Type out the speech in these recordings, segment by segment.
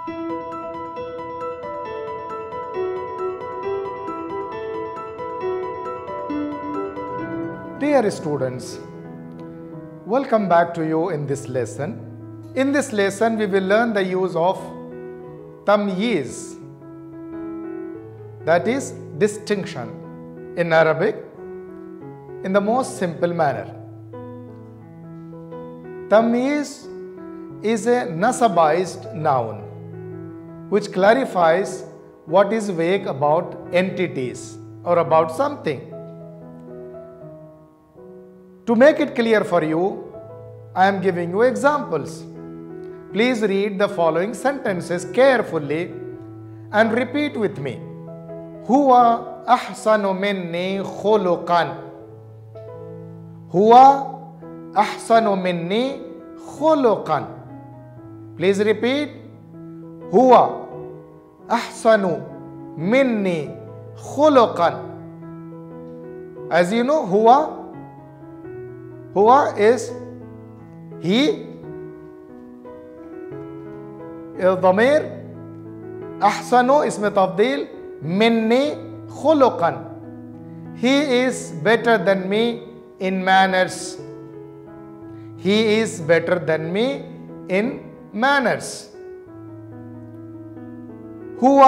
Dear students, welcome back to you in this lesson. In this lesson, we will learn the use of tamyiz, that is distinction in Arabic, in the most simple manner. Tamyiz is a nasabized noun which clarifies what is vague about entities or about something. To make it clear for you, I am giving you examples. Please read the following sentences carefully and repeat with me. Huwa ahsanu minni khuluqan. Huwa ahsanu minni khuluqan. Please repeat. Huwa ahsanu minni khuluqan. As you know, huwa is he. ضمير أحسن اسم تفضيل مني خلقا. He is better than me in manners. He is better than me in manners. هو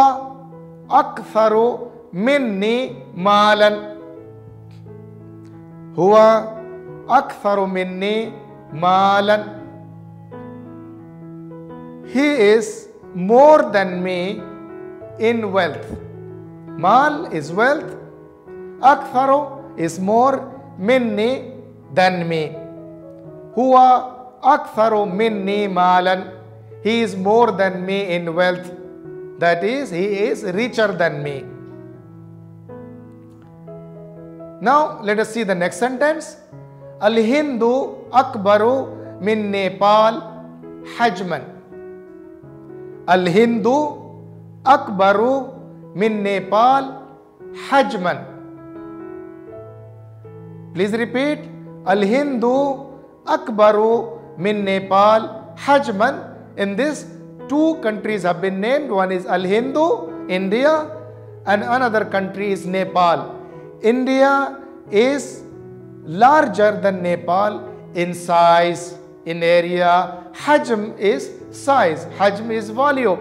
أكثر مني مالا. هو أكثر مني مالا. He is more than me in wealth. Mal is wealth. أكثر is more. مني than me. هو أكثر مني مالا. He is more than me in wealth. That is, he is richer than me. Now, let us see the next sentence. Al-Hindu akbaru min Nepal hajman. Al-Hindu akbaru min Nepal hajman. Please repeat. Al-Hindu akbaru min Nepal hajman. In this, two countries have been named. One is Al-Hindu, India, and another country is Nepal. India is larger than Nepal in size, in area. Hajm is size. Hajm is volume.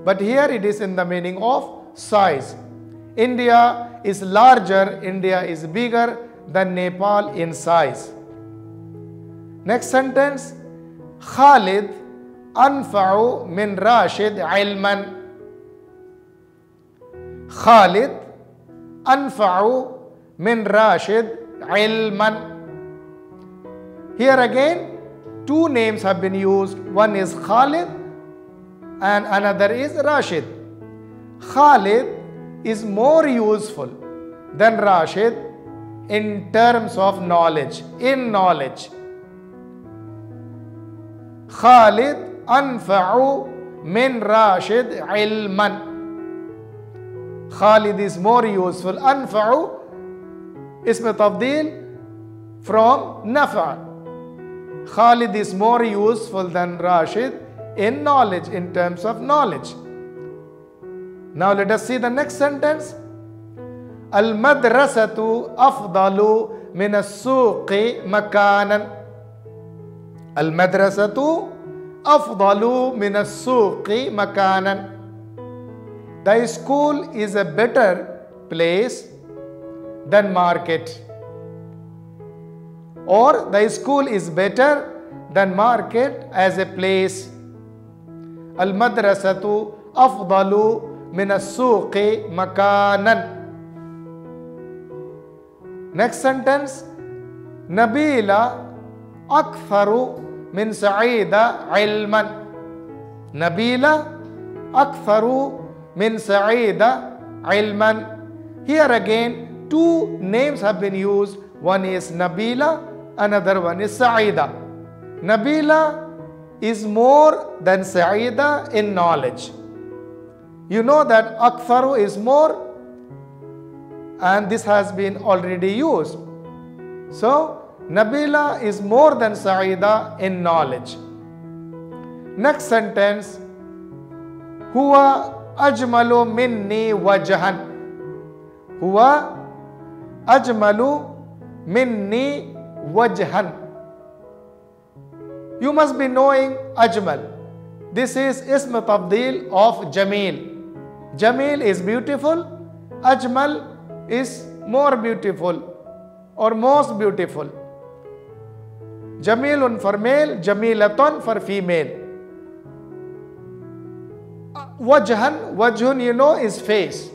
But here it is in the meaning of size. India is larger, India is bigger than Nepal in size. Next sentence. Khalid anfa'u min Rashid ilman. Khalid anfa'u min Rashid ilman. Here again, two names have been used. One is Khalid and another is Rashid. Khalid is more useful than Rashid in terms of knowledge, in knowledge. Khalid anfa'u min Rashid ilman. Khalid is more useful. Anfa'u ism tafdeel from nafa'. Khalid is more useful than Rashid in knowledge, in terms of knowledge. Now let us see the next sentence. Al-madrasatu afdalu min as-suqi makanan. Al-madrasatu afdalu min as-suqi makanan. The school is a better place than market. Or the school is better than market as a place. Al-madrasatu afdalu min as-suqi makanan. Next sentence. Nabila aktharu min Sa'ida ilman. Nabila aktharu min Sa'ida ilman. Here again, two names have been used. One is Nabila, another one is Sa'ida. Nabila is more than Sa'ida in knowledge. You know that Aktharu is more, and this has been already used. So, Nabila is more than Sa'ida in knowledge. Next sentence. Huwa ajmalu minni wajhan. Huwa ajmalu minni wajhan. You must be knowing ajmal. This is ism tabdil of jameel. Jameel is beautiful. Ajmal is more beautiful or most beautiful. Jamilun for male, jamilatun for female. Wajhun you know is face.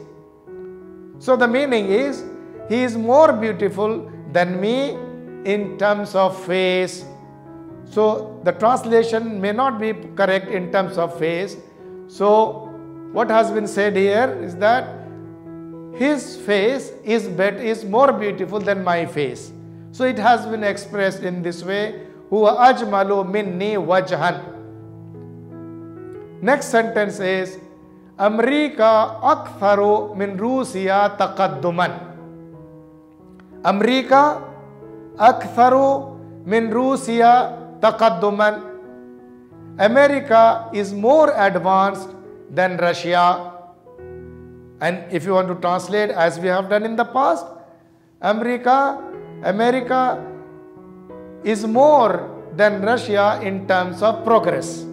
So the meaning is, he is more beautiful than me in terms of face. So the translation may not be correct in terms of face. So what has been said here is that his face is more beautiful than my face. So it has been expressed in this way, huwa ajmalu minni wajhan. Next sentence is, America aktharu min Rusiya taqadduman. America aktharu min Rusiya taqadduman. America is more advanced than Russia. And if you want to translate as we have done in the past, America is more than Russia in terms of progress.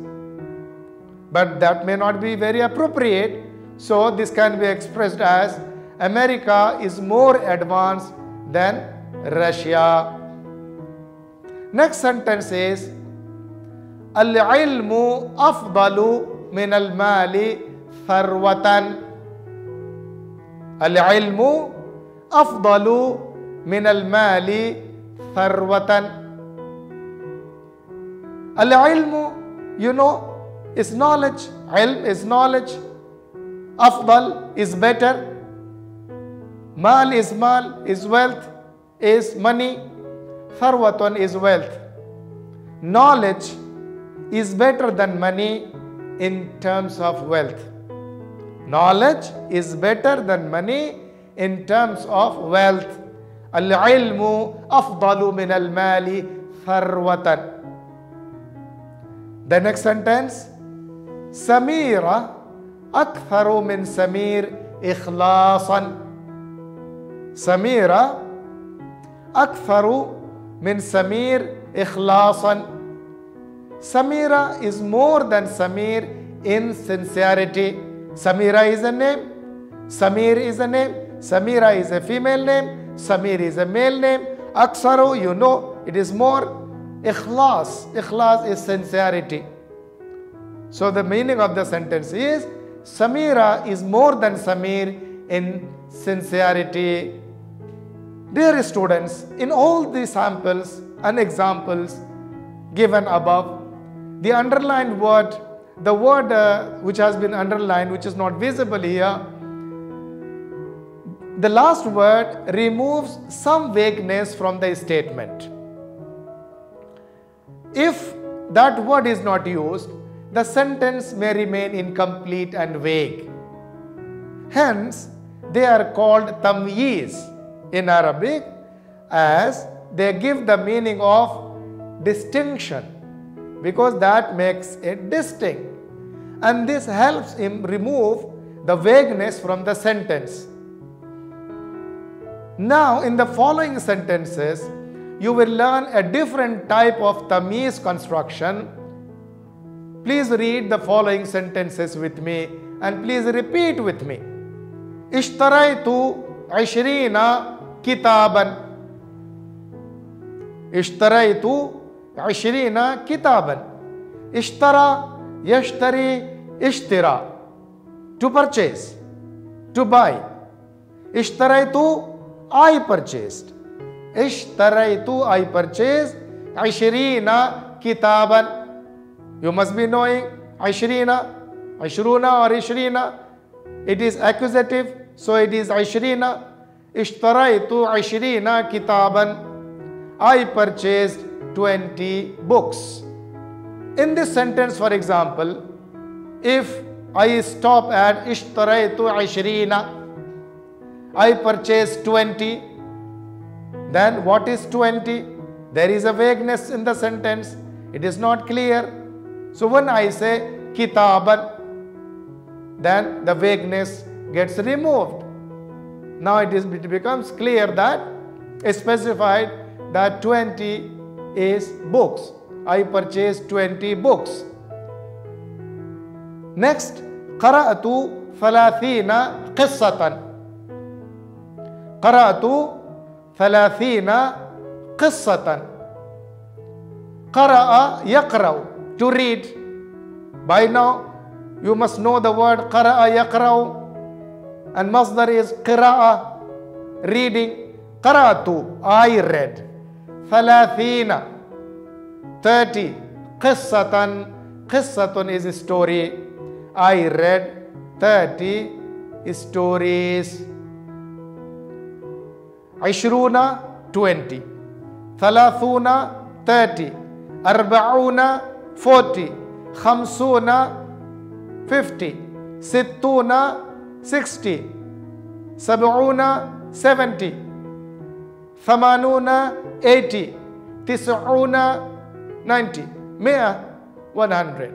But that may not be very appropriate. So this can be expressed as, America is more advanced than Russia. Next sentence is, Al-ilmu afdalu min al-mali tharwatan. Al-ilmu afdalu min al-mali tharwatan. Al-ilmu, you know, is knowledge. Ilm is knowledge. Afdal is better. Mal is wealth, is money. Tharwatan is wealth. Knowledge is better than money in terms of wealth. Knowledge is better than money in terms of wealth. Al-ilmu afdalu min al-mali tharwatan. The next sentence, Samira aktharu min Samir ikhlasan. Samira aktharu min Samir ikhlasan. Samira is more than Samir in sincerity. Samira is a name. Samir is a name. Samira is a female name. Samir is a male name. Aktharu, you know, it is more. Ikhlas. Ikhlas is sincerity. So the meaning of the sentence is, Samira is more than Samir in sincerity. Dear students, in all the samples and examples given above, the underlined word, the word which has been underlined, which is not visible here, the last word removes some vagueness from the statement. If that word is not used, the sentence may remain incomplete and vague. Hence, they are called tamyiz in Arabic, as they give the meaning of distinction, because that makes it distinct. And this helps him remove the vagueness from the sentence. Now, in the following sentences, you will learn a different type of tamyiz construction. Please read the following sentences with me and please repeat with me. Ishtaraitu 20 kitaban. Ishtaraitu 20 kitaban. Ishtara, yashtari, ishtira. To purchase, to buy. Ishtaraitu, I purchased. Ishtaraitu, I purchased. 20 kitaban. You must be knowing Ashrina, Ashruna or Ishrina. It is accusative, so it is Ashrina. Ishtaraitu 20 kitaban. I purchased 20 books. In this sentence, for example, if I stop at Ishtaraitu 20, I purchased 20, then what is 20? There is a vagueness in the sentence. It is not clear. So when I say kitaban, then the vagueness gets removed. Now it becomes clear that it's specified that 20 is books. I purchased 20 books. Next, قرأت 30 قصة. قرأت 30 قصة. قرأ يقرأ, to read. By now you must know the word قرأ يقرأ, and masdar is قراءة, reading. قرأت, I read. 30, 30. قصة, قصة is a story. I read 30 stories. 20, 20. 30, 30. 40, 40. 50, 50. 60, 60. 70, 70. 80, 80. 90, 90. 100.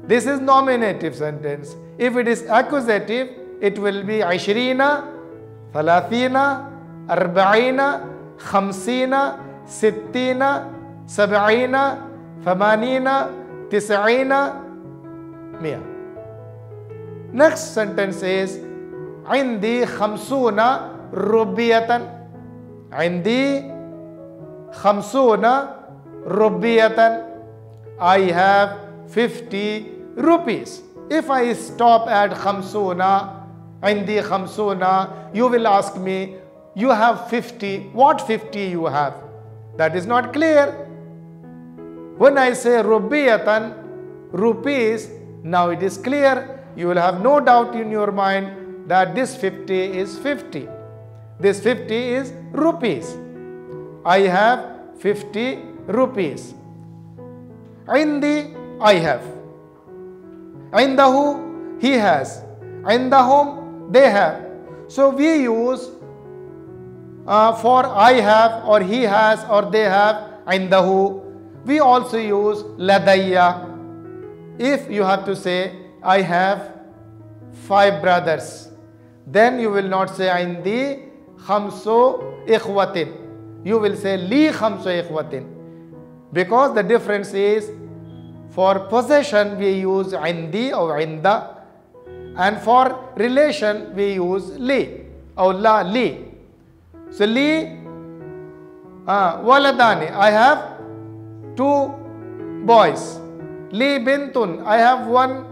This is nominative sentence. If it is accusative, it will be 20, 30, 40, 50, 60, 70, 80, 90, 100. Next sentence is عندي 50 ربية. عندي 50 ربية. I have 50 rupees. If I stop at 50, عندي 50, you will ask me, you have 50, what 50 you have? That is not clear. When I say ربية, rupees, now it is clear. You will have no doubt in your mind that this 50 is 50. This 50 is rupees. I have 50 rupees. عندي, I have. عنده, he has. عندهم, they have. So we use for I have or he has or they have عنده. We also use لدي. If you have to say I have 5 brothers, then you will not say عندي 5 إخوة. You will say لي 5 إخوة. Because the difference is, for possession we use عندي or عند, and for relation we use لي or لا لي. So لي ولدان, I have 2 boys. لي بنت, I have one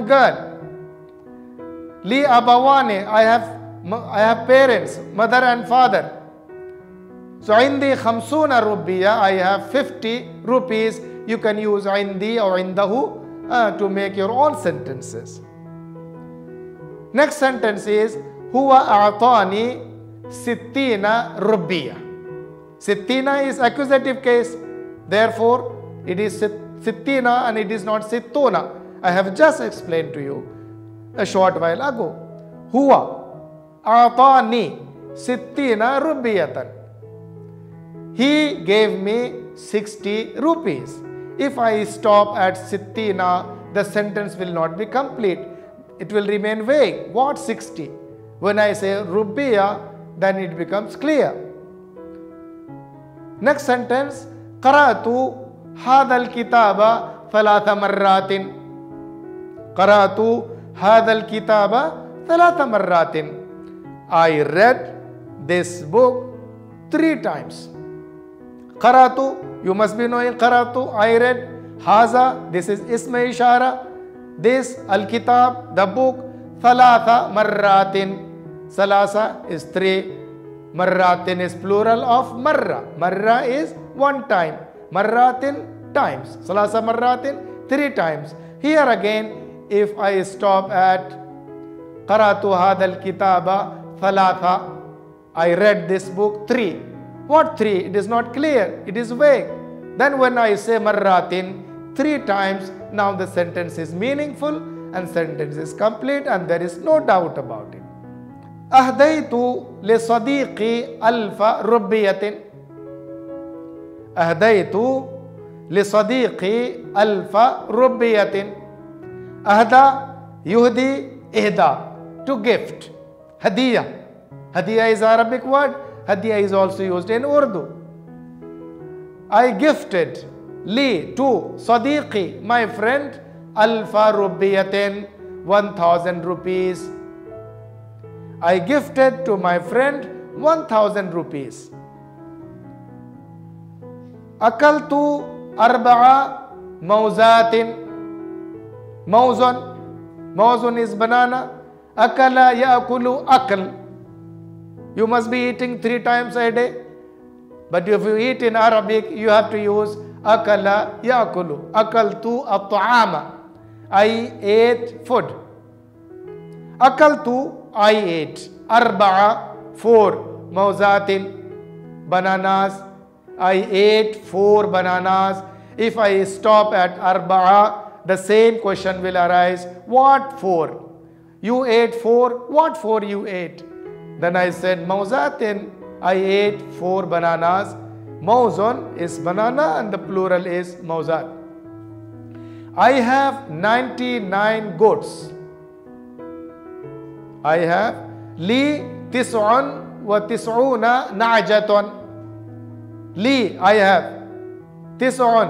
girl. لي أبوان, I have parents, mother and father. So عندي 50 ربية, I have 50 rupees. You can use عندي or عنده to make your own sentences. Next sentence is هو أعطاني 60 ربية. 60 is accusative case. Therefore, it is 60 and it is not 60. I have just explained to you a short while ago. هو أعطاني 60 ربية. He gave me 60 rupees. If I stop at 60, the sentence will not be complete. It will remain vague. What 60? When I say rubiya, then it becomes clear. Next sentence, قرأت هذا الكتاب 3 مرات. قرأت هذا الكتاب 3 مرات. I read this book 3 times. قرأت, you must be knowing قرأت, I read. هذا, this is اسم إشارة. This, الكتاب, the book. 3 مرات. 3 is 3. مرات is plural of مرة. مرة is 1 time. مرات times. 3 مرات, 3 times. Here again, if I stop at قرأت هذا الكتاب 3, I read this book 3. What 3? It is not clear. It is vague. Then when I say marratin 3 times, now the sentence is meaningful and sentence is complete and there is no doubt about it. أهديت لصديقي 1000 ربية. أهديت لصديقي 1000 ربية. Ahda, yuhdi, ihda, to gift. Hadiya. Hadiya is Arabic word. Hadiya is also used in Urdu. I gifted li to Sadiqi, my friend, Alfa Rubiyatin, 1000 rupees. I gifted to my friend 1000 rupees. Akaltu arba'a mawzatin. Mawzun is banana. Akala ya'kulu akal. You must be eating 3 times a day. But if you eat in Arabic, you have to use akala ya'kulu. Akaltu at-ta'ama. I ate food. Akaltu, I ate. Arba'a, 4. Mawzatin, bananas. I ate 4 bananas. If I stop at arba'a, the same question will arise. What 4? You ate 4. What 4 you ate? Then I said, Mawzatin, I ate 4 bananas. Mawzun is banana and the plural is mawzat. I have 99 goats. I have li tis'un wa tis'una na'jatun. Li, I have tis'un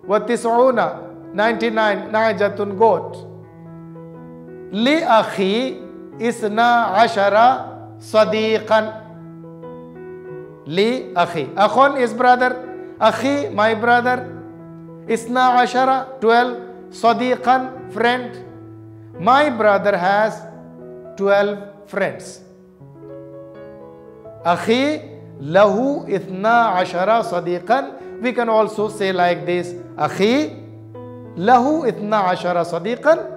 wa tis'una, 99 na'jatun goat. Li akhi isna ashara sadiqan. Li akhi. Akhun is brother. Akhi, my brother. Isna ashara, 12. Sadiqan, friend. My brother has 12 friends. Akhi lahu ithna ashara sadiqan. We can also say like this. Akhi lahu ithna ashara sadiqan.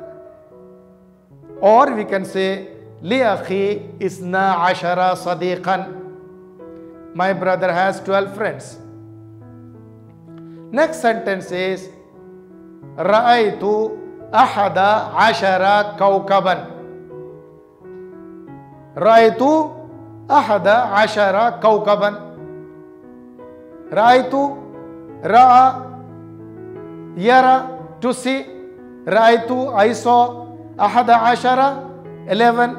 Or we can say li akhi isna ashara sadiqan. My brother has 12 friends. Next sentence is Ra'aytu ahada ashara kawkaban. Ra'aytu ahada ashara kawkaban. Ra'aytu, ra'a, yara, to see. Ra'aytu, I saw. Ahada ashara, 11.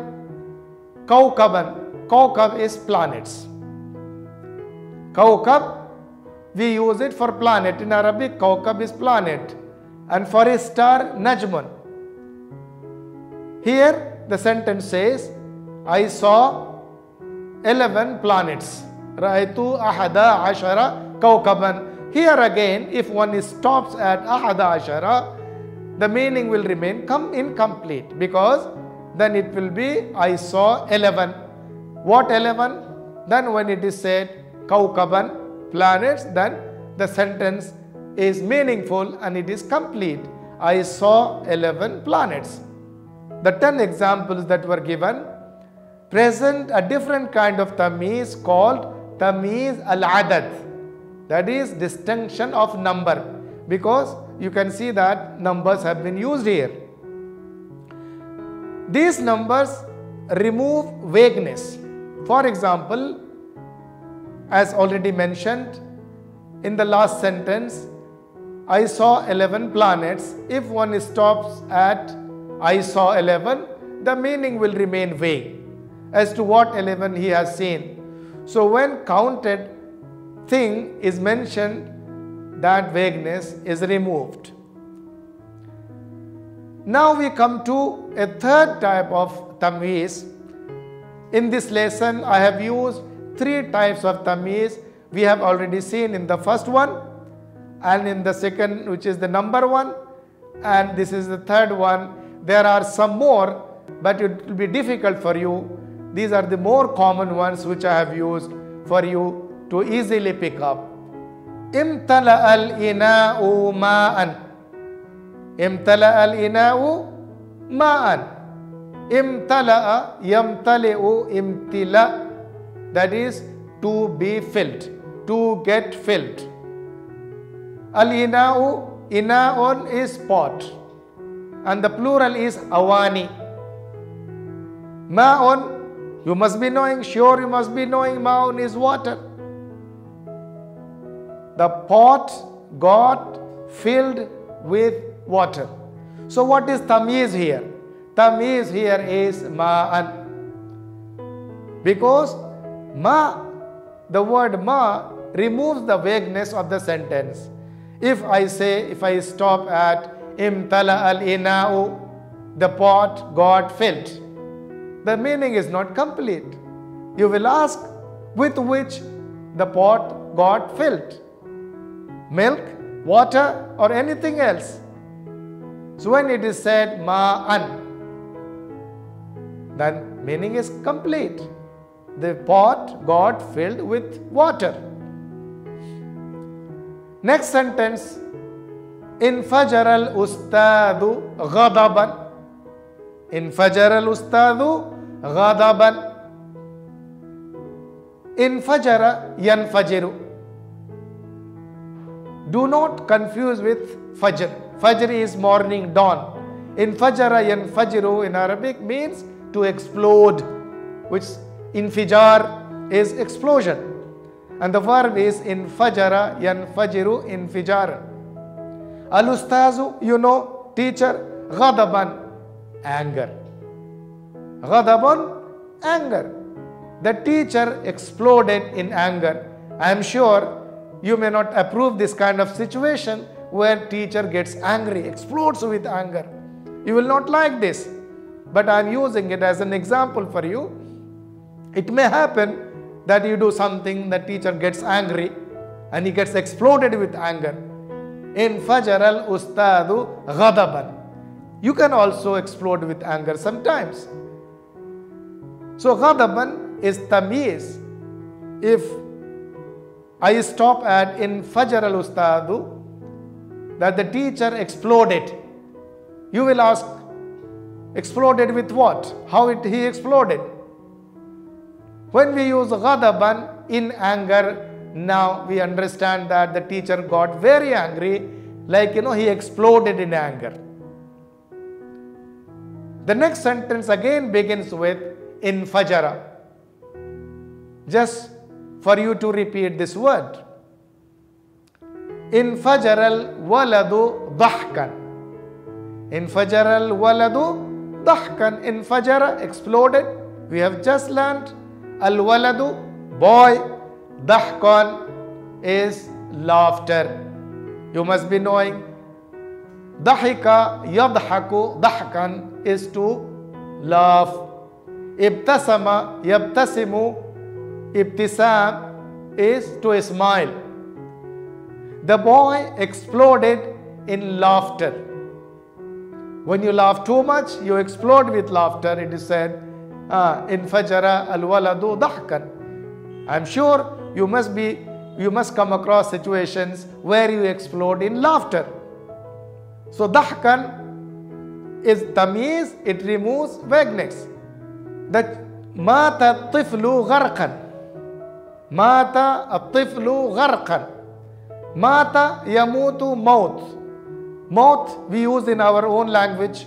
Kawkaban. Kawkab is planets. Kawkab, we use it for planet. In Arabic, Kawkab is planet. And for a star, Najmun. Here, the sentence says, I saw 11 planets. Ra'aytu ahada ashara kawkaban. Here again, if one stops at ahada ashara, the meaning will remain incomplete, because then it will be I saw 11. What 11? Then when it is said kawkaban, planets, then the sentence is meaningful and it is complete. I saw 11 planets. The 10 examples that were given present a different kind of tamyiz called tamyiz al-adad. That is distinction of number, because you can see that numbers have been used here. These numbers remove vagueness. For example, as already mentioned in the last sentence, I saw 11 planets. If one stops at I saw 11, the meaning will remain vague as to what 11 he has seen. So when counted thing is mentioned, that vagueness is removed. Now we come to a third type of tamyiz. In this lesson, I have used 3 types of tamyiz. We have already seen in the first one, and in the second, which is the number 1, and this is the third one. There are some more, but it will be difficult for you. These are the more common ones which I have used for you to easily pick up. Imtala al-ina'u ma'an. Imtala al-ina'u ma'an. Imtala'a, yamtali'u, imtila. That is to be filled, to get filled. Al-ina'u, ina'un is pot, and the plural is awani. Ma'un, you must be knowing, sure you must be knowing, ma'un is water. The pot got filled with water. So what is tamyiz here? Tamyiz here is ma'an. Because ma, the word ma removes the vagueness of the sentence. If I stop at imtala al-ina'u, the pot got filled, the meaning is not complete. You will ask, with which the pot got filled? Milk, water, or anything else? So when it is said ma'an, then meaning is complete. The pot got filled with water. Next sentence, infajar al-ustadu ghadaban. Infajar al-ustadu ghadaban. Infajara yanfajiru. Do not confuse with fajr. Fajr is morning, dawn. Infajara yanfajiru in Arabic means to explode, which infijar is explosion. And the verb is infajara yanfajiru infijaran. Al-ustazu, you know, teacher. Ghadaban, anger. Ghadaban, anger. The teacher exploded in anger. I am sure you may not approve this kind of situation where teacher gets angry, explodes with anger. You will not like this. But I am using it as an example for you. It may happen that you do something, the teacher gets angry and he gets exploded with anger. Infajar al-ustadu ghadaban. You can also explode with anger sometimes. So ghadaban is tamyiz. If I stop at infajar al-ustadu, that the teacher exploded, you will ask, exploded with what? How he exploded? When we use ghadaban, in anger, now we understand that the teacher got very angry, like he exploded in anger. The next sentence again begins with infajara. Just for you to repeat this word. Infajara al-waladu dahkan. Infajara al-waladu dahkan. Infajara, exploded. We have just learned. Al-waladu, boy. Dahkan is laughter. You must be knowing. Dahika, yadhaku, dahkan is to laugh. Ibtasama, yabtasimu, ibtisam is to smile. The boy exploded in laughter. When you laugh too much, you explode with laughter. It is said, infajara al-waladu dahkan. I am sure you must come across situations where you explode in laughter. So dahkan is tamyiz, it removes vagueness. That mata tiflu gharqan. Mata at-tiflu gharqan. Mata yamutu maut. Maut we use in our own language,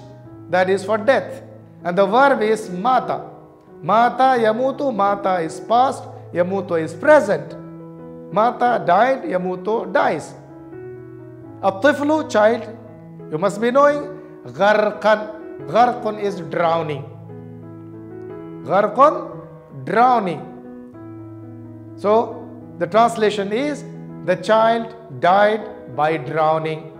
that is for death. And the verb is mata. Mata yamutu, mata is past, yamutu is present. Mata died, yamutu dies. At-tiflu, child, you must be knowing, gharqan. Gharqan is drowning. Gharqan, drowning. So the translation is, the child died by drowning.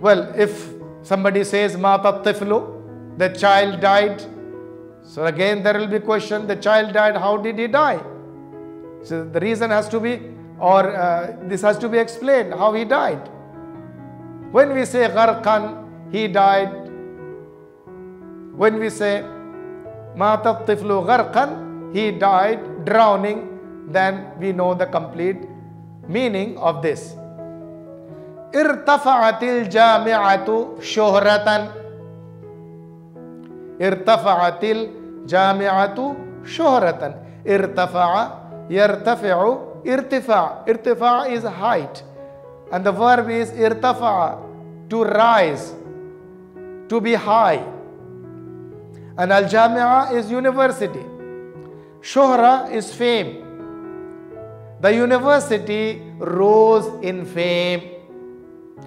Well, if somebody says mata tiflu, the child died, so again there will be question, the child died, how did he die? So the reason has to be, or this has to be explained, how he died. When we say gharqan, he died. When we say mata tiflu gharqan, he died drowning, then we know the complete meaning of this. Irtafa'atil jami'atu shuhratan. Irtafa'atil jami'atu shuhratan. Irtafa'a, yartafi'u, irtifa'. Irtifa' is height. And the verb is irtafa'a, to rise, to be high. And al-jami'a is university. Shuhra is fame. The university rose in fame.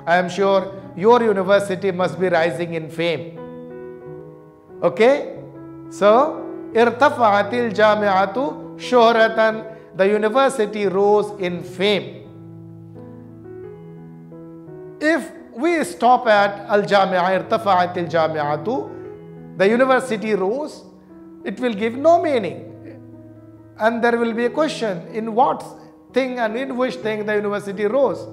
I am sure your university must be rising in fame. Okay? So, ارتفعت الجامعة شهرة. The university rose in fame. If we stop at الجامعة ارتفعت الجامعة, the university rose, it will give no meaning. And there will be a question, in what thing and in which thing the university rose.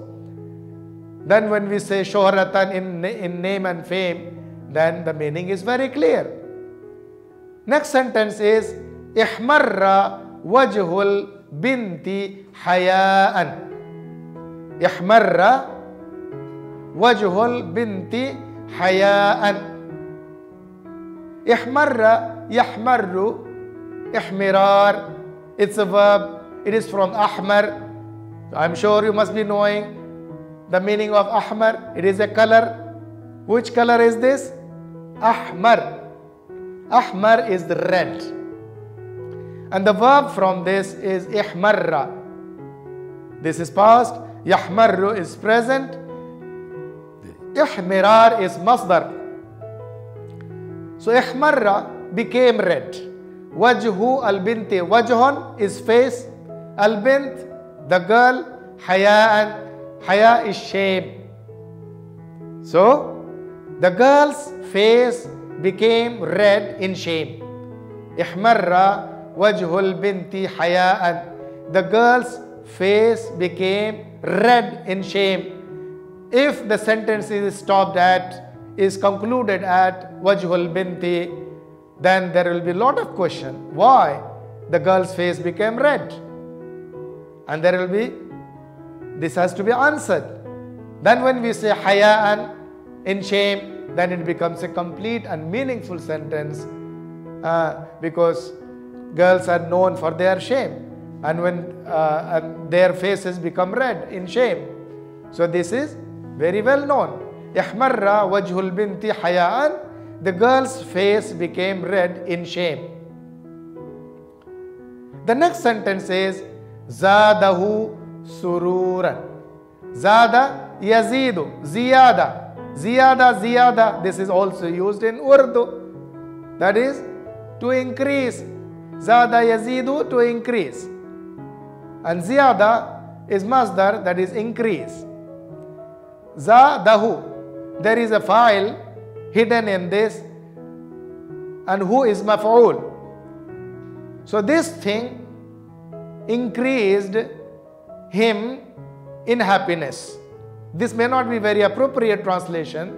Then when we say shohratan in name and fame, then the meaning is very clear. Next sentence is ihmarra wajhul binti hayaan. Ihmarra wajhul binti hayaan. Ihmarra yahmarru ihmirar. It's a verb. It is from ahmar. I'm sure you must be knowing the meaning of ahmar. It is a color. Which color is this? Ahmar. Ahmar is the red. And the verb from this is ihmarra. This is past. Yahmarru is present. Ihmirar is masdar. So ihmarra became red. Wajhu al-binti. Wajhun is face. Al-bint, the girl. Hayaan. Haya is shame. So, the girl's face became red in shame. Ihmarra wajhul binti hayaan. The girl's face became red in shame. If the sentence is stopped at, is concluded at wajhul binti, then there will be a lot of question. Why the girl's face became red? And there will be, this has to be answered. Then when we say hayaan, in shame, then it becomes a complete and meaningful sentence because girls are known for their shame. And when their faces become red in shame. So this is very well known. Ihmarra wajhul binti hayaan. The girl's face became red in shame. The next sentence is Zadahu sururan. Zada yazidu. Ziyada. Ziyada, ziyada. This is also used in Urdu. That is to increase. Zada yazidu, to increase. And ziyada is masdar, that is increase. Zadahu. There is a file hidden in this, and who is maf'ul. So this thing increased him in happiness. This may not be very appropriate translation,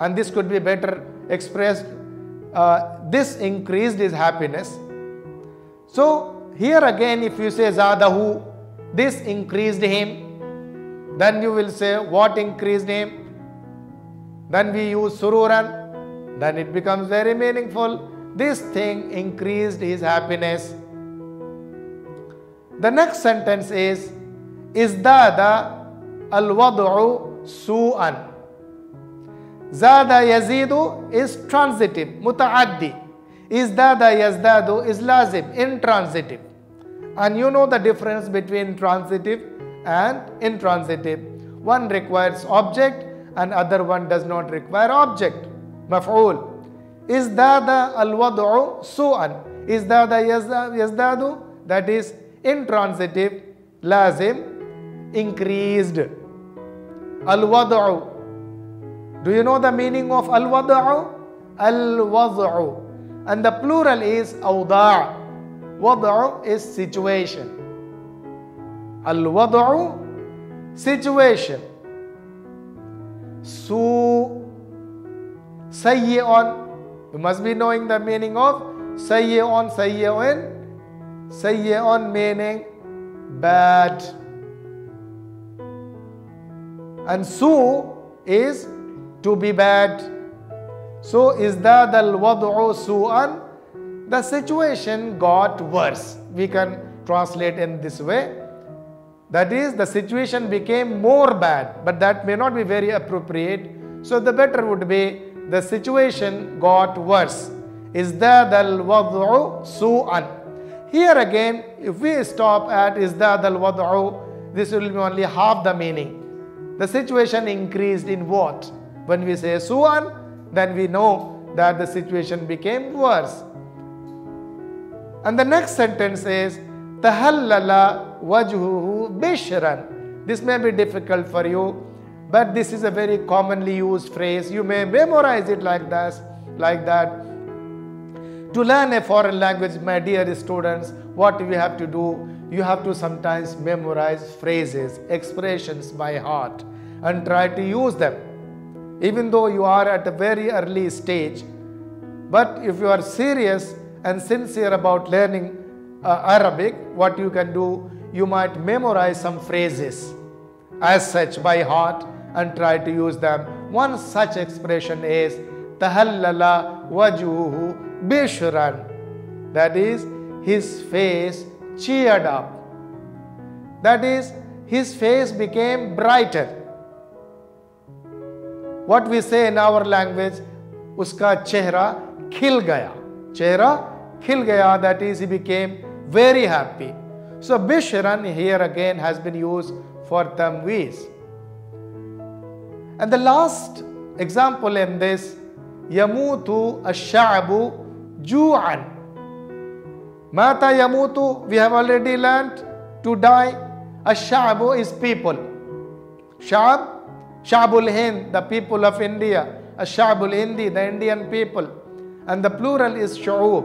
and this could be better expressed. This increased his happiness. So here again, if you say zadahu, this increased him, then you will say what increased him. Then we use sururan, then it becomes very meaningful. This thing increased his happiness. The next sentence is izdada al-wad'u su'an. Zada yazidu is transitive, muta'addi. Izdada yazdadu is lazim, intransitive. And you know the difference between transitive and intransitive. One requires object and other one does not require object. Maf'ul. Izdada al-wad'u su'an. Izdada yazdadu, that is intransitive, lazim, increased. Al-wad'u. Do you know the meaning of al-wad'u? Al-wad'u. And the plural is awda'. Wad'u is situation. Al-wad'u, situation. Sayyi'un. You must be knowing the meaning of sayyi'un, sayyi'un. Sayyi'un meaning bad. And su is to be bad. So izdad al-wad'u su'an. The situation got worse. We can translate in this way. That is, the situation became more bad, but that may not be very appropriate. So the better would be, the situation got worse. Izdad al-wad'u su'an. Here again, if we stop at izdad al-wad'u, this will be only half the meaning. The situation increased in what? When we say su'an, then we know that the situation became worse. And the next sentence is tahallala wajhuhu bishran. This may be difficult for you, but this is a very commonly used phrase. You may memorize it like that. To learn a foreign language, my dear students, what we have to do, you have to sometimes memorize phrases, expressions by heart and try to use them. Even though you are at a very early stage, but if you are serious and sincere about learning Arabic, what you can do, you might memorize some phrases as such by heart and try to use them. One such expression is tahallala wajhuhu bishran, that is, his face cheered up, that is, his face became brighter. What we say in our language, uska chehra khil gaya. Chehra khil gaya, that is, he became very happy. So bishran here again has been used for tamwiz. And the last example in this, yamutu ash-sha'bu ju'an. Mata yamutu, we have already learnt, to die. Ash-sha'bu is people. Sha'bul Hind, the people of India. Ash-sha'bul Hindi, the Indian people. And the plural is shu'ub.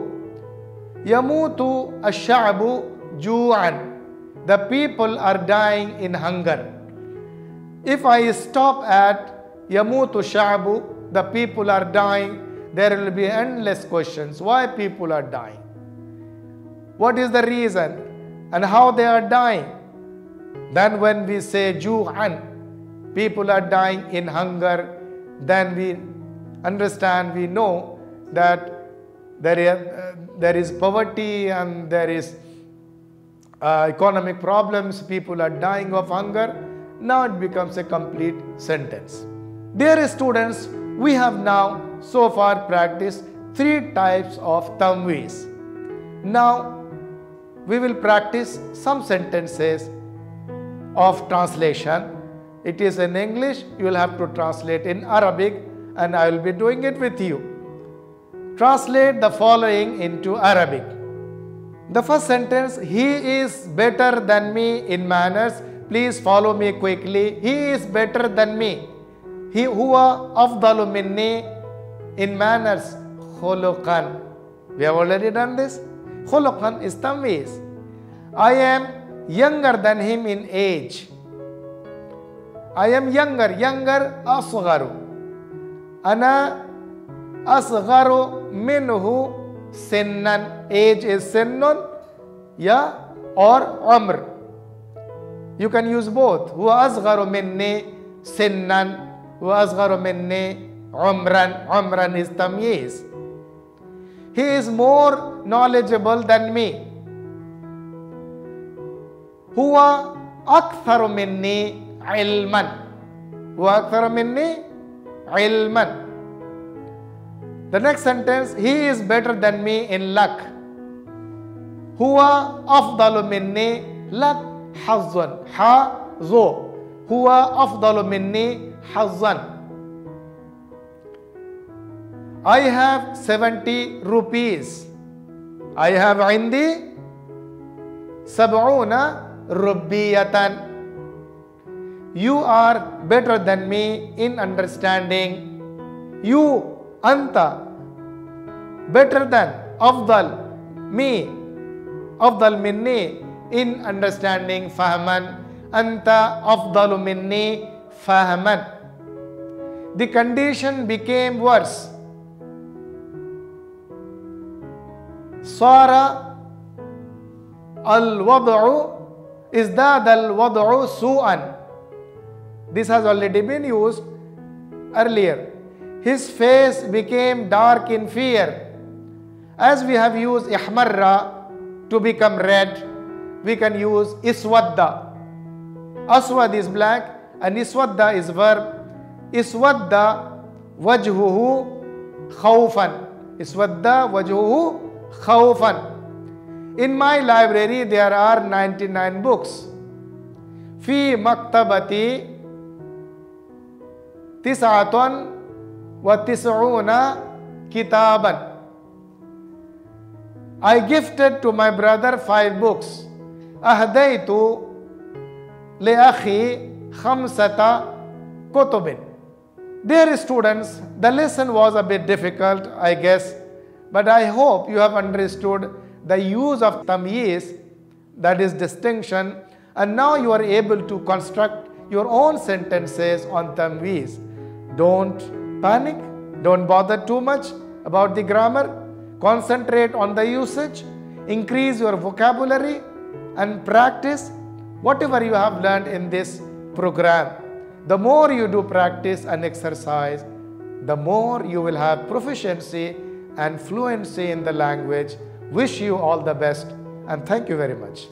Yamutu ash-sha'bu ju'an. The people are dying in hunger. If I stop at yamutu sha'bu, the people are dying, there will be endless questions. Why people are dying? What is the reason? And how they are dying? Then when we say ju'an, people are dying in hunger, then we understand, we know that there is poverty and there is economic problems, people are dying of hunger. Now it becomes a complete sentence. Dear students, we have now so far practiced 3 types of tamwiz. Now we will practice some sentences of translation. It is in English, you will have to translate in Arabic, and I will be doing it with you. Translate the following into Arabic. The first sentence, he is better than me in manners. Please follow me quickly. He is better than me. He huwa afdalu minni in manners. Khuluqan. We have already done this. Khuluqan is tamwiz. I am younger than him in age. I am younger. Younger, asgharu. Ana asgharu minhu sinnan. Age is sinnun, ya, or umr. You can use both. Huwa asgharu minni sinnan. Huwa asgharu minni umran. Umran is tamyiz. He is more knowledgeable than me. Huwa aktharu minni ilman. Huwa aktharu minni ilman. The next sentence, he is better than me in luck. Huwa afdalu minni luck hazzan. Hazo. Huwa afdalu minni hazzan. I have 70 rupees. I have indi 70 rubbiyatan. You are better than me in understanding. You, anta, better than, afdal, me, afdal minni, in understanding, fahman, anta afdalu minni, fahman. The condition became worse. Sara al-wad'u, izdad al-wad'u su'an. This has already been used earlier. His face became dark in fear. As we have used ihmarra to become red, we can use iswadda. Aswad is black and iswadda is verb. Iswadda wajhuhu khawfan. Iswadda wajhuhu khawfan. In my library there are 99 books. Fi maktabati tis'atun wa tis'una kitaban. I gifted to my brother 5 books. Ahdaytu li akhi khamsata kutubin. Dear students, the lesson was a bit difficult, I guess, but I hope you have understood the use of tamyiz, that is distinction, and now you are able to construct your own sentences on tamyiz. Don't panic, don't bother too much about the grammar, concentrate on the usage, increase your vocabulary and practice whatever you have learned in this program. The more you do practice and exercise, the more you will have proficiency and fluency in the language. Wish you all the best and thank you very much.